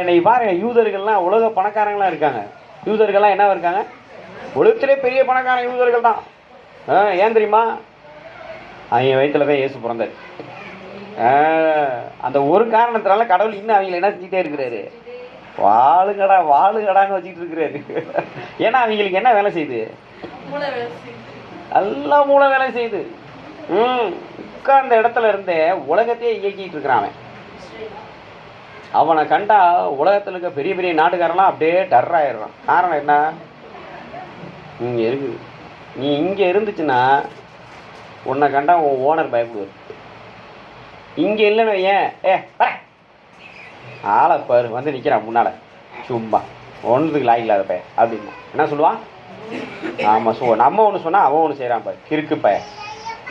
இன்னைக்கு பாருங்க, யூதர்கள்லாம் உலக பணக்காரங்களாம் இருக்காங்க. யூதர்கள்லாம் என்ன இருக்காங்க? உலகத்திலே பெரிய பணக்கார யூதர்கள் தான். ஏன் தெரியுமா? அவங்க வயிற்றுல தான் இயேசு பிறந்தார். அந்த ஒரு காரணத்தினால கடவுள் இன்னும் அவங்களை என்ன செஞ்சுட்டே இருக்கிறாரு? வாழுங்கடான்னு வச்சுக்கிட்டு இருக்கிறாரு. ஏன்னா அவங்களுக்கு என்ன வேலை செய்யுது? எல்லாம் மூளை வேலை செய்யுது. உட்கார்ந்த இடத்துல இருந்தே உலகத்தையே இயக்கிட்டு இருக்கிறான். அவனை கண்டா உலகத்தில் இருக்க பெரிய பெரிய நாட்டுக்காரெல்லாம் அப்படியே டர் ஆயிடுறான். காரணம் என்ன? இங்கே இருக்குது. நீ இங்கே இருந்துச்சுன்னா உன்னை கண்டா உன் ஓனர் பயப்படுவார். இங்கே இல்லைன்னு ஏன் ஆளை பாரு வந்து நிற்கிறான் முன்னால், சும்மா ஒன்றுக்கு லாயில்லாத பையன் அப்படின்னா என்ன சொல்லுவான்? ஆமாம், நம்ம ஒன்று சொன்னால் அவன் ஒன்று செய்கிறான் பாரு, கிறுக்கு பையன்.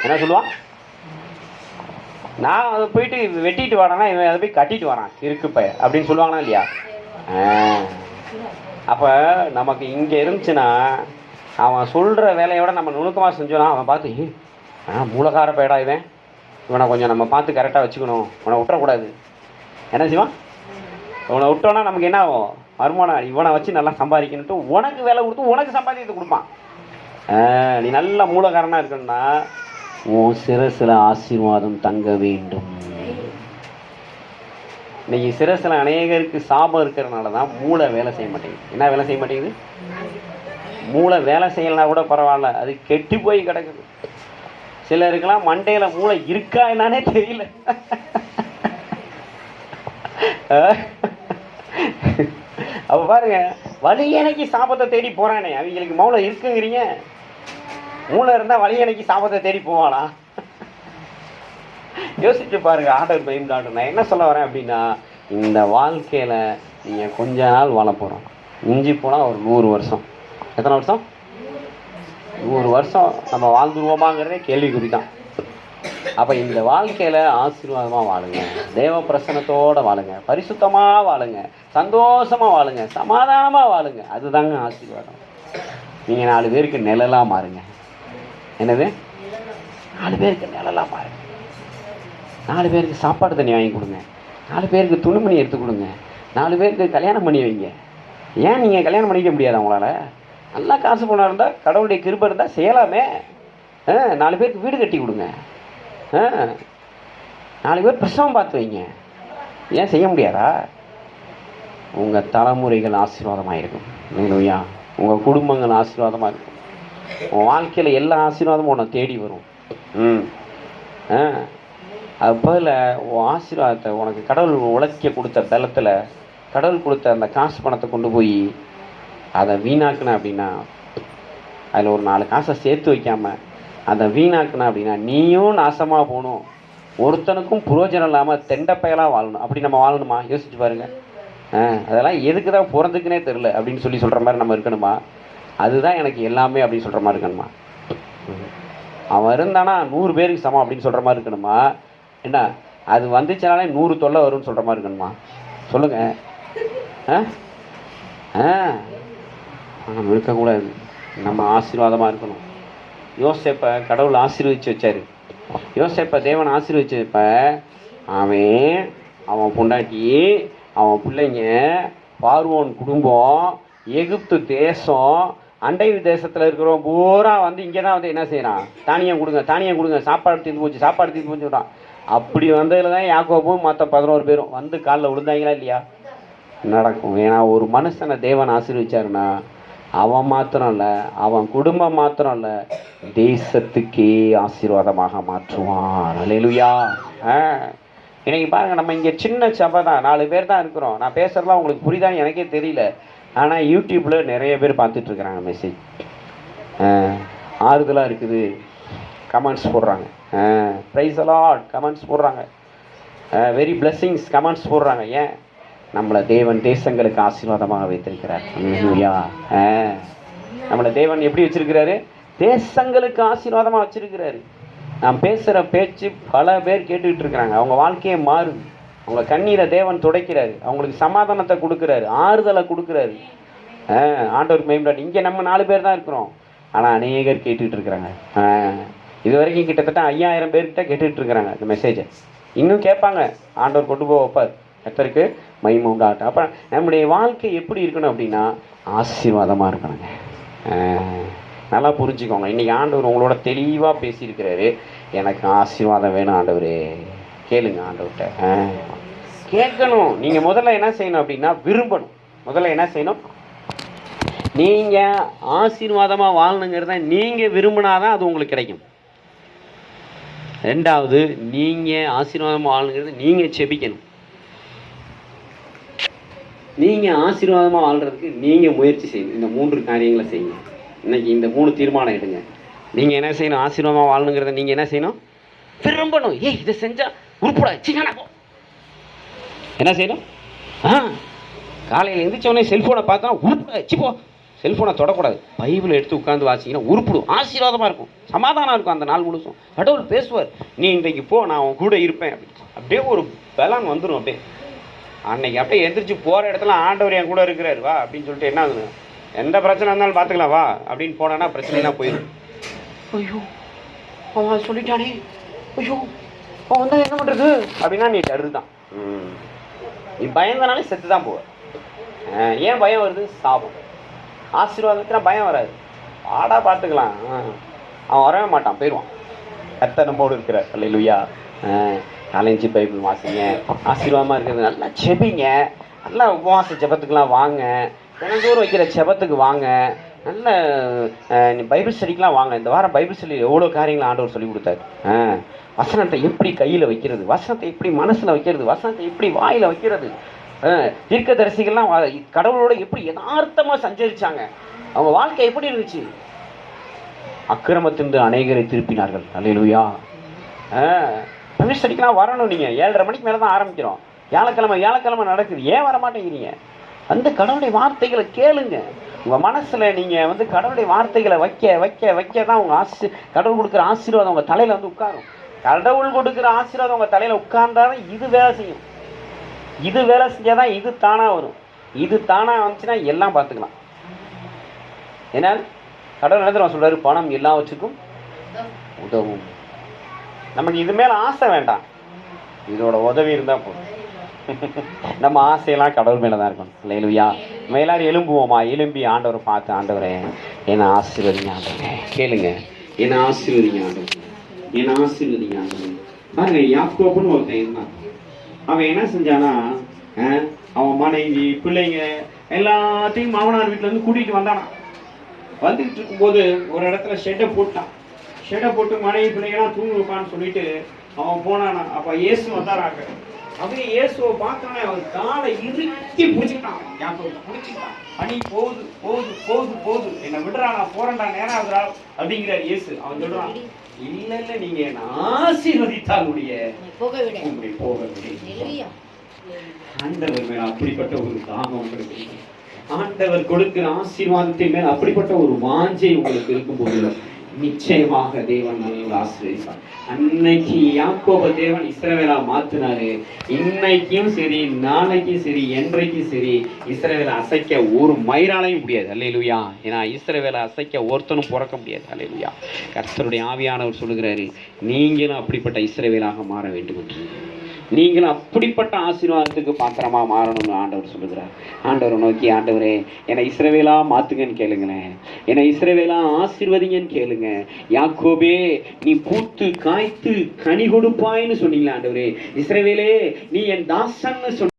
என்ன சொல்லுவான்? நான் அதை போயிட்டு வெட்டிட்டு வாடானா இவன் அதை போய் கட்டிட்டு வரான், கிறுக்கு பையன் அப்படின்னு சொல்லுவாங்கன்னா இல்லையா? அப்போ நமக்கு இங்கே இருந்துச்சுன்னா அவன் சொல்கிற வேலையோட நம்ம நுணுக்கமாக செஞ்சோன்னா அவன் பார்த்து மூலகார பையடா இவனை கொஞ்சம் நம்ம பார்த்து கரெக்டாக வச்சுக்கணும், இவனை விட்டுறக்கூடாது. என்ன செய்வான்? இவனை விட்டோன்னா நமக்கு என்ன ஆகும்? வருமானம் இவனை வச்சு நல்லா சம்பாதிக்கணுன்ட்டு உனக்கு வேலை கொடுத்து உனக்கு சம்பாதிக்கத்தை கொடுப்பான். நீ நல்ல மூலகாரனாக இருக்கணும்னா உன் சிரசில் ஆசீர்வாதம் தங்க வேண்டும். இன்னைக்கு சிரசில் அநேகருக்கு சாபம் இருக்கிறதுனால தான் மூளை வேலை செய்ய மாட்டேங்குது. என்ன வேலை செய்ய மாட்டேங்குது? மூளை வேலை செய்யலனா கூட பரவாயில்ல, அது கெட்டு போய் கிடக்குது. சிலருக்கெல்லாம் மண்டையில் மூளை இருக்கா என்னன்னே தெரியல. அப்போ பாருங்க, வழியணைக்கு சாபத்தை தேடி போறானே, அவங்களுக்கு மூளை இருக்குங்கிறீங்க. மூளை இருந்தால் வழியணைக்கு சாபத்தை தேடி போவானா? யோசிச்சு பாருங்க. ஆர்டர் பைம் டாக்டர், நான் என்ன சொல்ல வரேன் அப்படின்னா, இந்த வாழ்க்கையில் நீங்கள் கொஞ்ச நாள் வாழ போகிறோம். மிஞ்சி போனால் ஒரு 100 வருஷம். எத்தனை வருஷம்? 100 வருஷம் நம்ம வாழ்ந்துருவோமாங்கிறதே கேள்விக்குறி தான். அப்போ இந்த வாழ்க்கையில் ஆசீர்வாதமாக வாழுங்க, தேவ பிரசன்னத்தோடு வாழுங்க, பரிசுத்தமாக வாழுங்க, சந்தோஷமாக வாழுங்க, சமாதானமாக வாழுங்க. அதுதாங்க ஆசீர்வாதம். நீங்கள் 4 பேருக்கு நிழலாக மாறுங்க. என்னது? 4 பேருக்கு நிழலாக மாறுங்க. 4 பேருக்கு சாப்பாடு தண்ணி வாங்கி கொடுங்க, 4 பேருக்கு துணிமணி எடுத்து கொடுங்க, 4 பேருக்கு கல்யாணம் பண்ணி வைங்க. ஏன் நீங்கள் கல்யாணம் பண்ணிக்க முடியாது? உங்களால் நல்லா காசு பணம் இருந்தால், கடவுளுடைய கிருபை இருந்தால் செய்யலாமே. 4 பேருக்கு வீடு கட்டி கொடுங்க, 4 பேர் பிரசவம் பார்த்து வைங்க. ஏன் செய்ய முடியாதா? உங்கள் தலைமுறைகள் ஆசீர்வாதமாக இருக்கும். இல்லையா? உங்கள் குடும்பங்கள் ஆசீர்வாதமாக இருக்கும். உன் வாழ்க்கையில் எல்லா ஆசீர்வாதமும் உன்னை தேடி வரும். அப்போதில் உன் ஆசீர்வாதத்தை உனக்கு கடவுள் உழைக்க கொடுத்த பலத்தில், கடவுள் கொடுத்த அந்த காசு பணத்தை கொண்டு போய் அதை வீணாக்குன அப்படின்னா, அதில் ஒரு 4 காசை சேர்த்து வைக்காமல் அதை வீணாக்குன அப்படின்னா நீயும் நாசமாக போகணும், ஒருத்தனுக்கும் புரோஜனம் இல்லாமல் தெண்டப்பயலாக வாழணும். அப்படி நம்ம வாழணுமா? யோசிச்சு பாருங்க. அதெல்லாம் எதுக்கு தான் பிறந்துக்குனே தெரில அப்படின்னு சொல்கிற மாதிரி நம்ம இருக்கணுமா? அதுதான் எனக்கு எல்லாமே அப்படின்னு சொல்கிற மாதிரி இருக்கணுமா? அவன் இருந்தானா 100 பேருக்கு சமம் அப்படின்னு சொல்கிற மாதிரி இருக்கணுமா? என்ன அது வந்துச்சுனாலே 100 தொல்லை வரும்னு சொல்கிற மாதிரி இருக்கணுமா? சொல்லுங்கள். நம்ம இருக்கக்கூடாது, நம்ம ஆசீர்வாதமாக இருக்கணும். யோசேப்பை கடவுள் ஆசீர்வதிச்சு வச்சார். யோசேப்பை தேவன் ஆசீர்வதிச்சப்ப அவன் பொண்டாட்டி, அவன் பிள்ளைங்க, பார்வோன் குடும்பம், எகிப்து தேசம், அண்டை தேசத்தில் இருக்கிறவன் பூரா வந்து இங்கே தான் வந்து என்ன செய்கிறான்? தானியம் கொடுங்க, தானியம் கொடுங்க, சாப்பாடு தீர்ந்து போச்சு சொல்கிறான். அப்படி வந்ததில் தான் யாக்கோபும் மற்ற 11 பேரும் வந்து காலில் விழுந்தாங்களா இல்லையா? நடக்கும். ஏன்னா ஒரு மனுஷனை தேவன் ஆசீர்வதிச்சாருன்னா அவன் மாத்திரம் இல்லை, அவன் குடும்பம் மாத்திரம் இல்லை, தேசத்துக்கே ஆசீர்வாதமாக மாற்றுவான். அல்லேலூயா. இன்னைக்கு பாருங்க, நம்ம இங்கே சின்ன சபை தான், 4 பேர் தான் இருக்கிறோம். நான் பேசுறதுலாம் உங்களுக்கு புரியுதான்னு எனக்கே தெரியல. ஆனால் யூடியூப்பில் நிறைய பேர் பார்த்துட்ருக்குறாங்க. மெசேஜ் ஆறுதலாக இருக்குது, கமெண்ட்ஸ் போடுறாங்க. ப்ரைஸ் அலாட் கமெண்ட்ஸ் போடுறாங்க. வெரி பிளெஸ்ஸிங்ஸ் கமெண்ட்ஸ் போடுறாங்க. ஏன்? நம்மளை தேவன் தேசங்களுக்கு ஆசீர்வாதமாக வைத்திருக்கிறார். நம்மளை தேவன் எப்படி வச்சிருக்கிறாரு? தேசங்களுக்கு ஆசீர்வாதமாக வச்சிருக்கிறாரு. நாம் பேசுகிற பேச்சு பல பேர் கேட்டுக்கிட்டு இருக்கிறாங்க. அவங்க வாழ்க்கையை மாறுது. அவங்க கண்ணீரை தேவன் துடைக்கிறாரு, அவங்களுக்கு சமாதானத்தை கொடுக்குறாரு, ஆறுதலை கொடுக்குறாரு. ஆண்டவருக்கு மேம்படாது. இங்கே நம்ம 4 பேர் தான் இருக்கிறோம், ஆனால் அநேகர் கேட்டுக்கிட்டு இருக்கிறாங்க. இது வரைக்கும் கிட்டத்தட்ட 5000 பேர்கிட்ட கேட்டுக்கிட்டு இருக்கிறாங்க இந்த மெசேஜை. இன்னும் கேட்பாங்க. ஆண்டவர் கொண்டு போய் வைப்பார். கர்த்தருக்கு மகிமை உண்டாகட்டும். அப்போ நம்முடைய வாழ்க்கை எப்படி இருக்கணும் அப்படின்னா ஆசீர்வாதமாக இருக்கணுங்க. நல்லா புரிஞ்சுக்கோங்க. இன்றைக்கி ஆண்டவர் உங்களோட தெளிவாக பேசியிருக்கிறாரு. எனக்கு ஆசீர்வாதம் வேணும் ஆண்டவரே. கேளுங்க ஆண்டவர்கிட்ட. கேட்கணும். நீங்கள் முதல்ல என்ன செய்யணும் அப்படின்னா விரும்பணும். முதல்ல என்ன செய்யணும்? நீங்கள் ஆசீர்வாதமாக வாழணுங்கிறத நீங்கள் விரும்பினாதான் அது உங்களுக்கு கிடைக்கும். 2வது, நீங்கள் ஆசீர்வாதமாக வாழணுங்கிறது நீங்கள் செபிக்கணும். நீங்கள் ஆசீர்வாதமாக வாழ்கிறதுக்கு நீங்கள் முயற்சி செய்யணும். இந்த 3 காரியங்களை செய்யுங்க. இன்றைக்கி இந்த 3 தீர்மானம் எடுங்க. நீங்கள் என்ன செய்யணும்? ஆசீர்வாதமாக வாழணுங்கிறத நீங்கள் என்ன செய்யணும்? விரும்பணும். இதை செஞ்சால் உருப்படா சிக்கனா போ. என்ன செய்யணும்? காலையில் எழுந்திரிச்சோடனே செல்ஃபோனை பார்த்தா உருப்படா போ. செல்ஃபோனை தொடக்கூடாது. பைபிளை எடுத்து உட்காந்து வாசிங்கன்னா உருப்பிடும். ஆசீர்வாதமாக இருக்கும், சமாதானம் இருக்கும். அந்த நாள் முழுசும் கடவுள் பேசுவார். நீ இன்றைக்கு போ, நான் உன் கூட இருப்பேன் அப்படின்னு. அப்படியே ஒரு பலன் வந்துடும். அப்படியே அன்னைக்கு அப்படியே எந்திரிச்சு போகிற இடத்துல ஆண்டவர் என் கூட இருக்கிறார் வா அப்படின்னு சொல்லிட்டு என்ன ஆகுது? எந்த பிரச்சனை இருந்தாலும் பார்த்துக்கலாம் வா அப்படின்னு போனான்னா பிரச்சனைனா போயிடும். ஐயோ அவன் சொல்லிட்டானே, ஐயோ அவன் வந்தால் என்ன பண்ணுறது அப்படின்னா நீ டரு தான். நீ பயந்தனாலே செத்து தான் போவ. ஏன் பயம் வருது? சாபம். ஆசீர்வாதத்தில் பயம் வராது. ஆடா பார்த்துக்கலாம், அவன் வரவே மாட்டான், போயிடுவான். கர்த்தர் நம்மோடு இருக்கிறார். அல்லேலூயா. காலேஜ் பைபிள் வாசிங்க, ஆசீர்வாதமாக இருக்கிறது. நல்லா செபிங்க, நல்லா உபவாச ஜெபத்துக்கெலாம் வாங்க, தினந்தோறும் வைக்கிற ஜெபத்துக்கு வாங்க, நல்ல பைபிள் ஸ்டடிக்கெலாம் வாங்க. இந்த வாரம் பைபிள் ஸ்டடி எவ்வளோ காரியங்களை ஆண்டவர் சொல்லி கொடுத்தாரு. வசனத்தை எப்படி கையில் வைக்கிறது, வசனத்தை எப்படி மனசில் வைக்கிறது, வசனத்தை எப்படி வாயில் வைக்கிறது. தீர்க்கதரிசிகள்லாம் கடவுளோட எப்படி யதார்த்தமாக சஞ்சரிச்சாங்க, அவங்க வாழ்க்கை எப்படி இருந்துச்சு. அக்கிரமத்திலிருந்து அநேகரை திருப்பினார்கள். அல்லேலூயா. பைபிள் ஸ்டடிக்கெலாம் வரணும். நீங்கள் 7:30 மணிக்கு மேலே தான் ஆரம்பிக்கிறோம். வியாழக்கிழமை நடக்குது. ஏன் வர மாட்டேங்கிறீங்க? அந்த கடவுளுடைய வார்த்தைகளை கேளுங்க. உங்கள் மனசில் நீங்கள் கடவுளுடைய வார்த்தைகளை வைக்க வைக்க வைக்க தான் உங்கள் கடவுள் கொடுக்குற ஆசீர்வாதம் உங்கள் தலையில் உட்காரும். கடவுள் கொடுக்குற ஆசீர்வாதம் உங்கள் தலையில் உட்கார்ந்தாதான் இது வேலை செய்யும். இது வேலை செஞ்சால் தான் இது தானாக வரும். இது தானாக வந்துச்சுன்னா எல்லாம் பார்த்துக்கலாம். ஏன்னா கடவுள் என்ன சொல்கிறாரு? பணம் எல்லாவற்றுக்கும் உதவும். நமக்கு இது மேலே ஆசை வேண்டாம், இதோட உதவி இருந்தால் போதும். நம்ம ஆசையெல்லாம் கடவுள் மேலே தான் இருக்கணும். அல்லேலூயா. நம்ம எல்லாரும் எழும்புவோமா? எழும்பி ஆண்டவரை பார்த்து, ஆண்டவரே என்னை ஆசீர்வதிங்க, ஆண்டவரே கேளுங்க, என்னை ஆசீர்வதிங்க ஆண்டவரே, என்னை ஆசீர்வதிங்க ஆண்டவரே. பாருங்க, யாக்கோபுன்னு ஒருத்தன் இருந்தான். அவன் என்ன செஞ்சானா, அவன் மனைவி பிள்ளைங்க எல்லாத்தையும் மாமனார் வீட்டிலேருந்து கூட்டிகிட்டு வந்தானா. வந்துக்கிட்டு இருக்கும்போது ஒரு இடத்துல ஷெட்டை போட்டு மனைவி பிள்ளைங்கலாம் தூங்க வைப்பான்னு சொல்லிட்டு அவன் போனானா. அப்போ இயேசு வந்தாராங்க. அப்படியே இயேசுவை பார்த்தோன்னே அவன் காலை இறுக்கி பிடிச்சிக்கிட்டான். பிடிச்சிக்கிட்டான். பனி போகுது போகுது போகுது போகுது, என்னை விடுறா, நான் போறேன்டா, நேரம் ஆகுறா அப்படிங்கிறார் இயேசு. அவன் சொல்றான், இல்ல இல்ல, நீங்க என்ன ஆசீர்வதித்தால் போக விடு. ஆண்டவர் மேல அப்படிப்பட்ட ஒரு தாகம் உங்களுக்கு, ஆண்டவர் கொடுக்கிற ஆசீர்வாதத்தின் மேல் அப்படிப்பட்ட ஒரு வாஞ்சை உங்களுக்கு இருக்கும்போது நிச்சயமாக தேவன் நம்மளை ஆசீர்வதிப்பார். அன்னைக்கு யாக்கோப தேவன் இஸ்ரவேலா மாத்தினாரு. இன்னைக்கும் சரி, நாளைக்கும் சரி, என்றைக்கும் சரி, இஸ்ரவேலை அசைக்க ஒரு மயிராலையும் முடியாது. அல்லேலூயா. ஏன்னா இஸ்ரவேலை அசைக்க ஒருத்தனும் பிறக்க முடியாது. அல்லேலூயா. கர்த்தருடைய ஆவியானவர் சொல்லுகிறாரு, நீங்களும் அப்படிப்பட்ட இஸ்ரவேலாக மாற வேண்டும் என்று, நீங்களும் அப்படிப்பட்ட ஆசீர்வாதத்துக்கு பாத்திரமா மாறணும்னு ஆண்டவர் சொல்லுகிறார். ஆண்டவரை நோக்கி, ஆண்டவரே என்னை இஸ்ரவேலா மாத்துங்கன்னு கேளுங்களேன், என்னை இஸ்ரவேலா ஆசீர்வதிங்கன்னு கேளுங்க. யாக்கோபே நீ பூத்து காய்த்து கனி கொடுப்பாய்ன்னு சொன்னீங்களா ஆண்டவரே, இஸ்ரவேலே நீ என் தாசன்னு சொன்ன